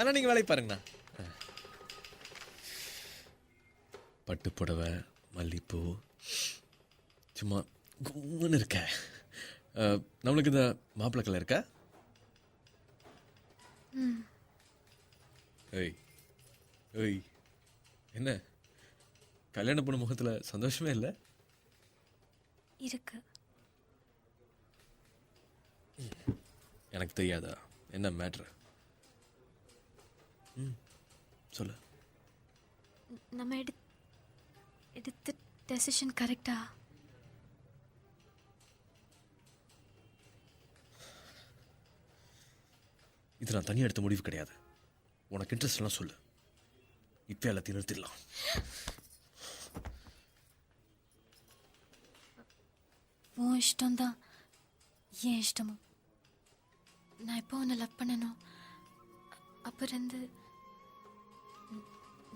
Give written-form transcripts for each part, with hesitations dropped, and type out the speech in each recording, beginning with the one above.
ஆனால் நீங்கள் வேலைக்கு பாருங்கண்ணா. பட்டு புடவை, மல்லிப்பூ, சும்மா கும்முன்னு இருக்க. நம்மளுக்கு இந்த மாப்பிள்ளை கலர் இருக்கா? ஏய் ஏய், என்ன கல்யாண பொண்ணு முகத்தில் சந்தோஷமே இல்லை? இருக்கு. எனக்கு தெரியாதா என்ன மேட்ரு? சொல்லு. நம்ம எடுத்த டெசிஷன் கரெக்டா? இது நான் தனியாக எடுத்த முடிவு கிடையாது. உனக்கு இன்ட்ரெஸ்ட் எல்லாம் சொல்லு, இப்போ எல்லாத்தையும் நிறுத்திடலாம். உன் இஷ்டம்தான் ஏன் இஷ்டமும். நான் இப்போ உன்னை லவ் பண்ணணும். அப்போ இருந்து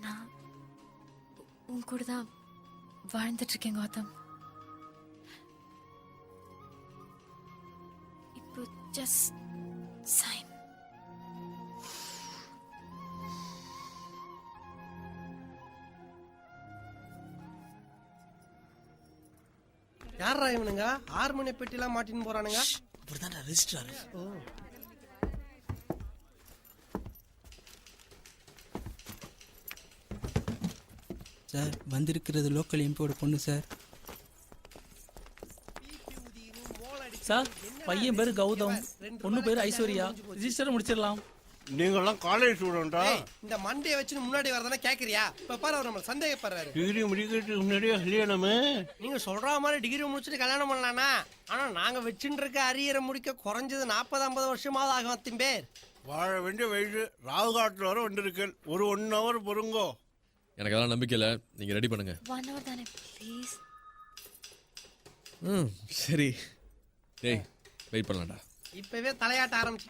நான் உன் கூட தான் வாழ்ந்துட்டுருக்கேன் கௌதம். இப்போ ஜஸ்ட் சைன். யாரா இவனுங்க ஹார்மோனிய பெட்டிலாம் மாட்டின்னு போறானுங்க? அப்படிதான் ரெஜிஸ்ட்ரார். சார் வந்திருக்கிறது லோக்கல் எம்பியோட பொண்ணு சார். சார் பையன் பேரு கௌதம், பொண்ணு பேரு ஐஸ்வர்யா. ரிஜிஸ்டர் முடிச்சிடலாம். நீங்கெல்லாம் காலேஜ் ஸ்டூடெண்டா? இந்த மண்டையை வச்சு முன்னாடி வரதானே கேக்குறியா? இப்ப பாரு அவர் நம்ம சந்தேகப்படுறாரு. டிகிரி முடிக்கிறதுக்கு முன்னாடியே கல்யாணமே? நீங்க சொல்ற மாதிரி டிகிரி முடிச்சுட்டு கல்யாணம் பண்ணலானா? ஆனா நாங்க வச்சுட்டு இருக்க அரியரை முடிக்க குறைஞ்சது 40-50 வருஷமாவது ஆகும். அத்திம்பேர் வாழ வேண்டிய வயசு ராவுகாட்டில் வர வந்திருக்கேன். ஒரு 1 hour பொறுங்கோ. எனக்கு அதெல்லாம் நம்பிக்கை இல்லை. நீங்கள் ரெடி பண்ணுங்க. 1 hour தானே ப்ளீஸ். சரி. டேய் வெயிட் பண்ணலாம்டா. இப்பவே தலையாட்ட ஆரம்பிச்சு.